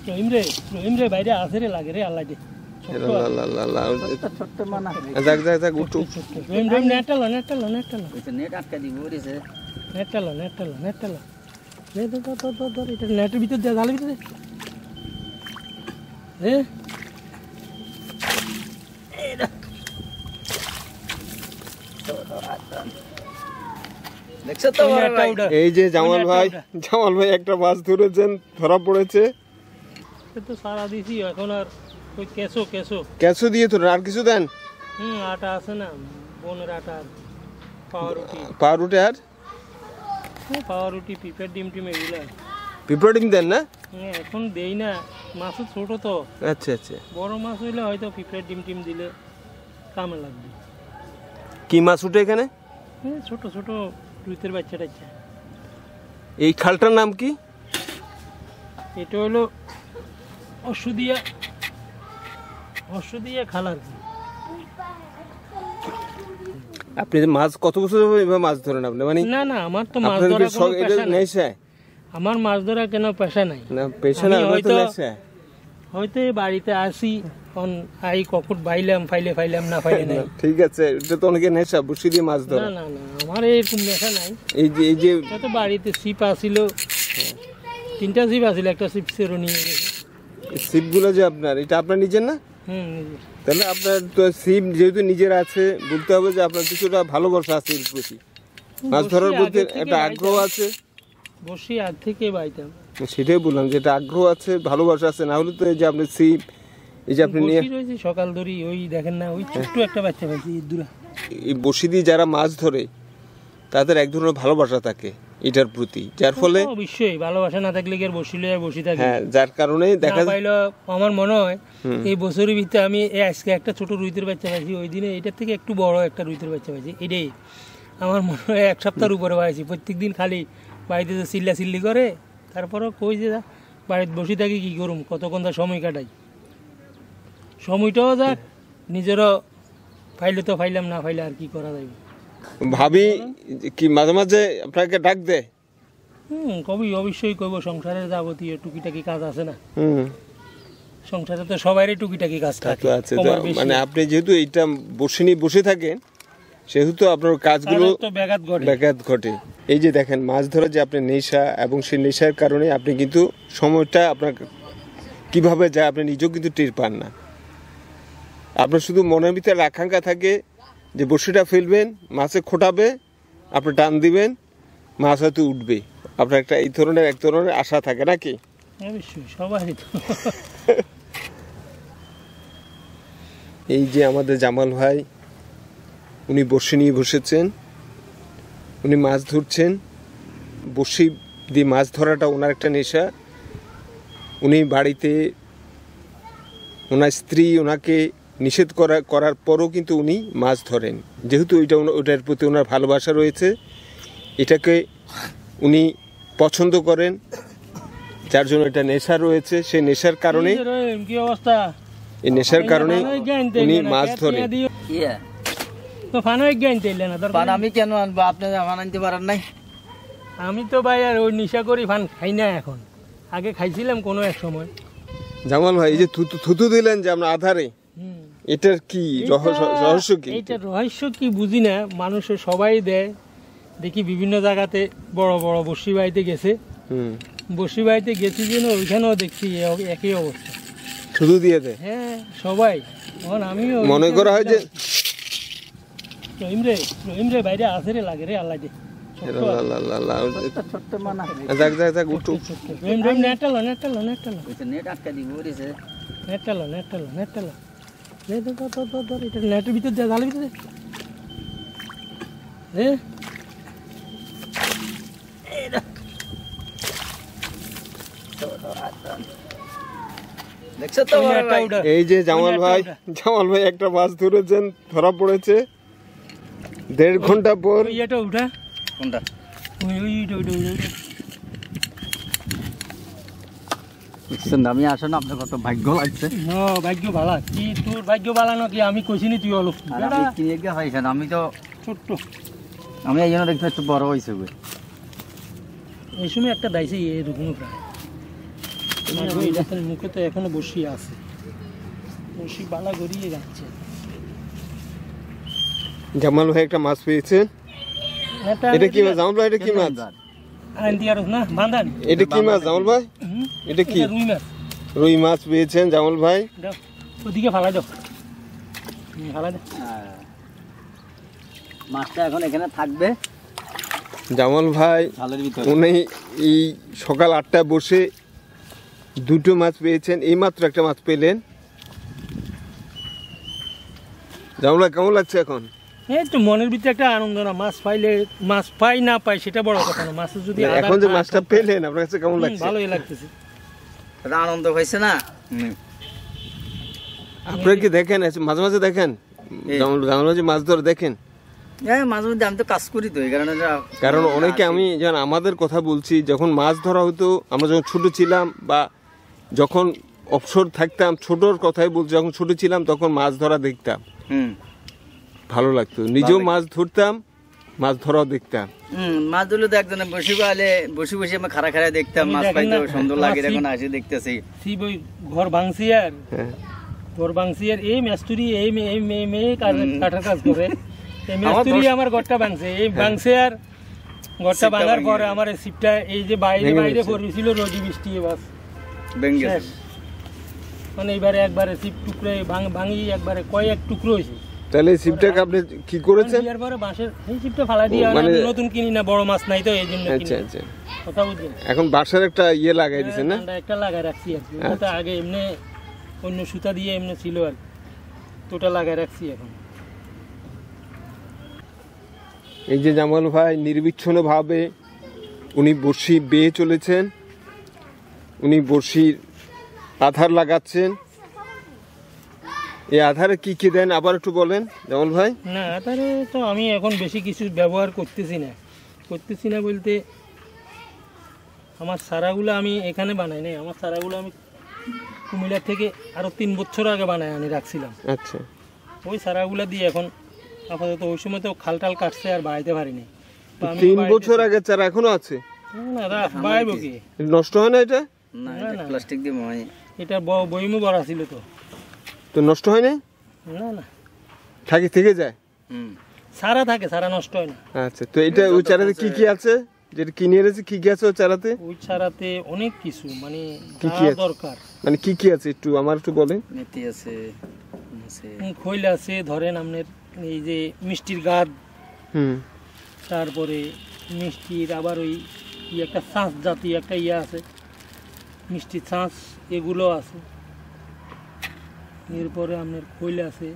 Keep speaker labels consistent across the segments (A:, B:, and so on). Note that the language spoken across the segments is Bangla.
A: রহিম রে বাইরে আছে রে লাগে রে আল্লাহ দে ছোট্ট মানা যাক উঠু রহিম নেট আটকা দিব রেছে নেট টালো এটা নেটের ভিতর দে জালের ভিতরে
B: এই যে জামাল ভাই একটা মাছ ধরেছেন, ধরা পড়েছে।
A: তো সারা দিছি এখন আর ওই
B: কেঁচো দিয়ে ধরেন, আর কিছু দেন?
A: আটা আছে না, বোনের আটা,
B: পাউরুটি আর
A: পাউরুটি, পিঁপড়ার ডিম এগুলো।
B: পিঁপড়ার ডিম দেন না?
A: এখন দেই না, মাছ ছোট তো।
B: আচ্ছা,
A: বড় মাছ হইলে হয়তো পিঁপড়ার ডিম দিলে কামে লাগবে।
B: কি মাছ উঠে এখানে?
A: ছোট রুইতের বাচ্চা টাচ্চা।
B: এই খালটার নাম কি?
A: এটা হলো অশ্বদিয়া খাল আর কি।
B: আপনি মাছ কত বছর এভাবে মাছ ধরেন আপনি? মানে না আমার তো মাছ ধরা কোনো পেশা নাই।
A: আমার মাছ ধরা কেন পেশা নাই?
B: না পেশা না,
A: হয়তো বাড়িতে আসি আই কখন বাইলাম ফাইলাম না ফাইলে নাই।
B: ঠিক আছে, এটা তো অনেকে নেশা, বসি দিয়ে মাছ ধরা।
A: না আমার এরকম নেশা নাই।
B: এই যে
A: তো বাড়িতে ছিপ আছিল, 3টা ছিপ আছিল, একটা ছিপ সেরো নিয়ে গেছে।
B: ছিপগুলো যে আপনার, এটা আপনার নিজের না? তাহলে আপনার তো ছিপ যেহেতু নিজের আছে, বলতে হবে যে আপনার কিছুটা ভালোবাসা আছে এর প্রতি, মাছ ধরার প্রতি একটা আগ্রহ আছে।
A: বসি আগ থেকে বাইতাম,
B: সেটাই বললাম যে এটা আগ্রহ আছে, ভালোবাসা আছে। না হলে তো এই যে আপনি ছিপ, এই যে আপনি নিয়ে
A: সকাল ধরি, ওই দেখেন না ওই ছোট্ট একটা বাচ্চা পাইছি দূরা।
B: এই বসি দিয়ে যারা মাছ ধরে তাদের এক ধরনের ভালোবাসা থাকে এটার প্রতি, যার ফলে
A: অবশ্যই ভালোবাসা না থাকলে কি আর বসি থাকে?
B: হ্যাঁ, যার কারণে দেখা
A: পাইলো। আমার মনে হয় এই বছরের ভিতরে আমি আজকে একটা ছোট রুইতের বাচ্চা পাইছি, ওই দিনে এটার থেকে একটু বড় একটা রুইতের বাচ্চা পাইছি। এটাই আমার মনে হয় 1 সপ্তাহের উপরে পাইছি। প্রত্যেকদিন খালি বাড়িতে যে চিল্লি করে, তারপরও কই যে বাড়িতে বসে থাকি, কি করুম, কতক্ষণ তার সময় কাটাই। সময়টাও যাক, নিজেরও ফাইলে তো ফাইলাম, না ফাইলে আর কি করা যাবে।
B: ভাবি কি মাঝে মাঝে আপনাকে ডাক দেয়?
A: অবশ্যই কইব, সংসারের যাবতীয় টুকিটাকি কাজ আছে না। সংসারে তো সবারই টুকিটাকি কাজ থাকে।
B: মানে আপনি যেহেতু এইটা বসে থাকেন, সেহেতু আপনার কাজগুলো ব্যাঘাত ঘটে। এই যে দেখেন মাছ ধরা যে আপনার নেশা, এবং সেই নেশার কারণে আপনি কিন্তু সময়টা আপনার কিভাবে যায় আপনি নিজেও কিন্তু টের পান না। আপনার শুধু মনের ভিতরে আকাঙ্ক্ষা থাকে যে বড়শিটা ফেলবেন, মাছে খোটাবে, আপনি টান দিবেন, মাছ হয়তো উঠবে। আপনার একটা এই ধরনের এক ধরনের আশা থাকে নাকি? এই যে আমাদের জামাল ভাই, উনি বড়শি নিয়ে বসেছেন, উনি মাছ ধরছেন। বড়শি দিয়ে মাছ ধরাটা ওনার একটা নেশা। উনি বাড়িতে ওনার স্ত্রী ওনাকে নিষেধ করার পরও কিন্তু উনি মাছ ধরেন, যেহেতু ওটার প্রতি ওনার ভালোবাসা রয়েছে, এটাকে উনি পছন্দ করেন, যার জন্য এটা নেশা রয়েছে। সেই নেশার কারণে এই নেশার কারণে উনি মাছ ধরেন।
A: আমি কেন আনবো, আপনারা ফান আনতে পারেন নাই? আমি তো ভাই আর ওই নেশা করি ফান খাই না এখন, আগে খাইছিলাম কোনো এক সময়।
B: জামাল ভাই, এই যে থুতু দিলেন যে আমরা আধারে, এটার কি রহস্য কি?
A: এইটার রহস্য কি বুঝি না, মানুষের সবাই দেয় দেখি বিভিন্ন জায়গাতে বড় বড় বসি বাড়িতে গেছে, বসি বাড়িতে গেছি যেন ওইখানেও দেখছি একই অবস্থা,
B: থুতু দিয়ে দেয়।
A: হ্যাঁ সবাই। এখন আমিও
B: মনে করা হয় যে
A: রহিম রে বাইরে আছে রে লাগে রে আল্লাহ দে ছোট্ট মানা
B: যাক উঠু
A: রহিম নেট আটকা দিব রেছে নেট টালো এটা নেটের ভিতর দে জালের ভিতরে
B: এই যে জামাল ভাই একটা মাছ ধরেছেন, ধরা পড়েছে। 1.5 ঘন্টা পর
A: আমি আসেন, আপনার কত ভাগ্য লাগছে। ভাগ্য ভালো কি তোর ভাগ্য ভালো কি? আমি কইছিনি তুই অলপ আমি তো ছোট্ট, আমি এই জন্য দেখছি একটু বড় হয়েছে। এই সময় একটা দাইছে এরকম প্রায় এটাতে মুখে তো এখনো বসি আছে, বসি বালা গড়িয়ে যাচ্ছে।
B: জামাল ভাই একটা মাছ পেয়েছেন, এটা কি মাছ জামাল ভাই? এটা কি মাছ?
A: না বাঁধান।
B: এটা কি মাছ জামাল ভাই? এটা কি?
A: রুই মাছ।
B: রুই মাছ পেয়েছেন জামাল ভাই।
A: ওদিকে ফালাই দাও, ফালাই দাও।
C: মাছটা এখন এখানে থাকবে।
B: জামাল ভাই উনি এই সকাল 8টায় বসে দুটো মাছ পেয়েছেন, এই মাত্র একটা মাছ পেলেন। জামাল ভাই কেমন লাগছে এখন?
A: এই তো মনের ভিতরে একটা আনন্দ, না মাছ পাইলে, মাছ পাই না পাই সেটা বড় কথা না, মাছ যদি
B: এখন যে মাছটা পেলেন আপনার কাছে কেমন লাগছে?
A: ভালোই লাগতেছে,
C: আনন্দ হয়েছে না?
B: আপনারা কি দেখেন মাঝে মাঝে দেখেন জামাল ভাই মাছ ধরে দেখেন?
C: হ্যাঁ মাঝে মধ্যে আমি তো কাজ করি তো এই কারণে।
B: কারণ অনেকে আমি যেমন আমাদের কথা বলছি, যখন মাছ ধরা হতো আমরা যখন ছোট ছিলাম বা যখন অবসর থাকতাম, ছোটর কথাই বলছি, যখন ছোট ছিলাম তখন মাছ ধরা দেখতাম, ভালো লাগতো, নিজেও মাছ ধরতাম, মাছ ধরাও দেখতাম।
C: মাছ ধরলে তো একজনে বসে বসে আমি খাড়া খাড়া দেখতাম, মাছ পাইতে সুন্দর লাগে, এখন আসে দেখতেছি
A: ঘর ভাঙছি আর ঘর ভাঙছি আর এই মেস্তুরি এই মেয়ে কাটার কাজ করে, এই মেস্তুরি আমার ঘরটা ভাঙছে, এই ভাঙছে আর ঘরটা ভাঙার পরে আমার সিপটা এই যে বাইরে বাইরে পড়েছিল রোজি বৃষ্টি, বাস মানে এইবারে একবারে সিপ টুকরে ভাঙি একবারে কয়েক টুকরো হয়েছে।
B: তাহলে এই সিপটাকে আপনি কি করেছেন?
A: এরপরে বাঁশের এই সিপটা ফালাই দিয়ে মানে নতুন কিনি না, বড় মাছ নাই তো এই জন্য।
B: আচ্ছা আচ্ছা,
A: কথা বুঝছেন?
B: এখন বাঁশের একটা ইয়ে লাগাই দিয়েছেন না?
A: একটা লাগাই রাখছি আর কি, ওটা আগে এমনি অন্য সুতা দিয়ে এমনি ছিল আর কি, ওটা লাগাই রাখছি এখন।
B: এই যে জামাল ভাই নির্বিচ্ছিন্নভাবে উনি বড়শি বেয়ে চলেছেন, উনি বড়শির আধার লাগাচ্ছেন। এই আধারে কি কি দেন আবার একটু বলেন জামাল ভাই।
A: না আধারে তো আমি এখন বেশি কিছু ব্যবহার করতেছি না বলতে আমার সারাগুলো আমি এখানে বানাই নাই, আমার সারাগুলো আমি কুমিল্লা থেকে আরো 3 বছর আগে বানাই আনি রাখছিলাম।
B: আচ্ছা,
A: ওই সারাগুলো দিয়ে এখন আপাতত, ওই সময় তো খাল টাল কাটছে আর বাড়াইতে পারিনি।
B: 3 বছর আগে চারা এখনো আছে?
A: না বাড়াইব কি,
B: নষ্ট হয় না এটা?
C: না এটা প্লাস্টিক দিয়ে বানাই,
A: এটা বইমু বড় ছিল তো
B: নষ্ট হয় না?
A: না
B: থেকে যায়,
A: সারা থাকে, সারা নষ্ট হয় না।
B: আচ্ছা, তো এটা ওই চারাতে কি কি আছে যেটা কিনে এনেছে? কি কি আছে ওই চারাতে?
A: ওই চারাতে অনেক কিছু, মানে
B: কি কি দরকার, মানে কি কি আছে একটু আমার একটু বলেন।
C: মেথি আছে,
A: খৈল আছে, ধরেন আপনার এই যে মিষ্টির গাদ, তারপরে মিষ্টির আবার ওই একটা ছাঁচ জাতীয় একটা আছে, মিষ্টির ছাঁচ, এগুলো আছে। এরপরে আপনার খৈল আছে,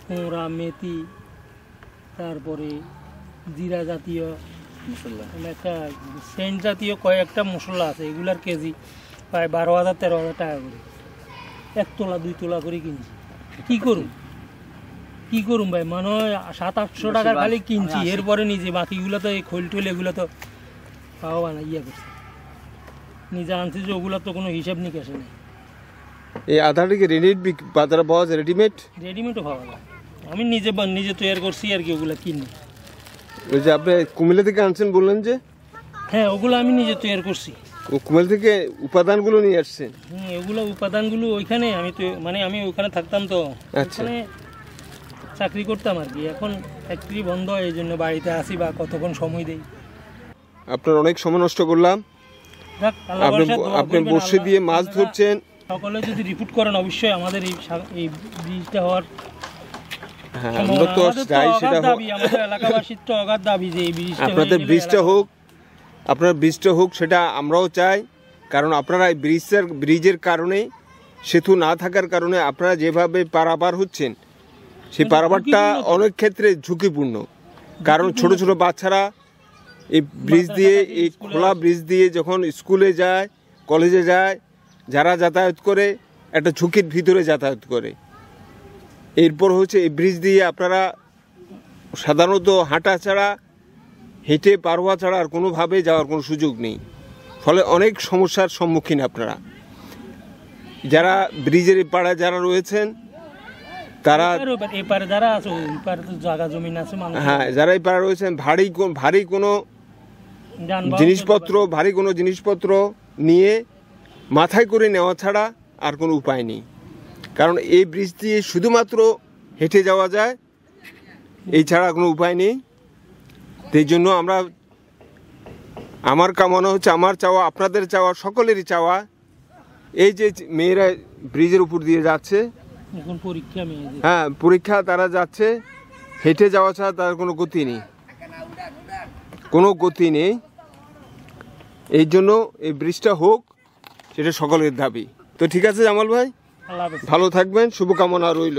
A: কুমড়া, মেথি, তারপরে জিরা জাতীয় মশলা, একটা সেন্ট জাতীয় কয়েকটা মশলা আছে, এগুলার কেজি প্রায় 12,000-13,000 টাকা করে, 1 তোলা 2 তোলা করে কিনছি। কি করুম ভাই, মনে হয় 700-800 টাকা খালি কিনছি, এরপরে নিজে বাকিগুলো তো এই খোল টোল এগুলো তো পাওয়া না, করছে নিজে আনছি যে ওগুলো তো কোনো হিসাব নিকাশে নেই।
B: এই আধারটিকে রেডিমেড বাজারে পাওয়া যায়? রেডিমেডও
A: পাওয়া যায়, আমি নিজে তৈরি করছি আর কি, ওগুলো কিনি।
B: ওই যে আপনি কুমিল্লা থেকে আনছেন বললেন যে?
A: হ্যাঁ, ওগুলো আমি নিজে তৈরি করছি।
B: কুমিল্লা থেকে উপাদানগুলো নিয়ে আসছেন?
A: এগুলো উপাদানগুলো ওইখানে আমি তো মানে আমি ওখানে থাকতাম তো, ওখানে চাকরি করতাম আর কি, এখন ফ্যাক্টরি বন্ধ, এই জন্য বাড়িতে আসি বা কতক্ষণ সময় দেই।
B: আপনার অনেক সময় নষ্ট করলাম, আপনি বসে দিয়ে মাছ ধরছেন।
A: সকলে যদি রিপোর্ট করেন অবশ্যই আমাদের এই ব্রিজটা হওয়ার,
B: আমরা তো চাই সেটা হোক,
A: আমাদের এলাকাবাসীর তো অগাধ দাবি যে এই ব্রিজটা,
B: আপনাদের ব্রিজটা হোক, আপনার ব্রিজটা হোক, সেটা আমরাও চাই। কারণ আপনারা এই ব্রিজের কারণে, সেতু না থাকার কারণে আপনারা যেভাবে পারাপার হচ্ছেন, সেই পারাপারটা অনেক ক্ষেত্রে ঝুঁকিপূর্ণ। কারণ ছোট ছোট বাচ্চারা এই ব্রিজ দিয়ে, এই খোলা ব্রিজ দিয়ে যখন স্কুলে যায়, কলেজে যায়, যারা যাতায়াত করে একটা ঝুঁকির ভিতরে যাতায়াত করে। এরপর হচ্ছে এই ব্রিজ দিয়ে আপনারা সাধারণত হাঁটা ছাড়া, হেঁটে পারোয়া ছাড়া আর কোনোভাবে যাওয়ার কোনো সুযোগ নেই। ফলে অনেক সমস্যার সম্মুখীন আপনারা। যারা ব্রিজের এপারে যারা রয়েছেন তারা, হ্যাঁ, যারা এপারে রয়েছেন, ভারী কোনো জিনিসপত্র নিয়ে মাথায় করে নেওয়া ছাড়া আর কোনো উপায় নেই, কারণ এই ব্রিজ দিয়ে শুধুমাত্র হেঁটে যাওয়া যায়, এই ছাড়া কোনো উপায় নেই। সেই জন্য আমার কামনা হচ্ছে, আমার চাওয়া, আপনাদের চাওয়া, সকলেরই চাওয়া, এই যে মেয়েরা ব্রিজের উপর দিয়ে যাচ্ছে,
A: এখন পরীক্ষা মেয়েদের,
B: হ্যাঁ পরীক্ষা, তারা যাচ্ছে, হেঁটে যাওয়া ছাড়া তার কোনো গতি নেই, কোনো গতি নেই। এই জন্য এই ব্রিজটা হোক, সেটা সকলের দাবি। তো ঠিক আছে জামাল ভাই,
A: আল্লাহ হাফেজ।
B: ভালো থাকবেন, শুভকামনা রইল।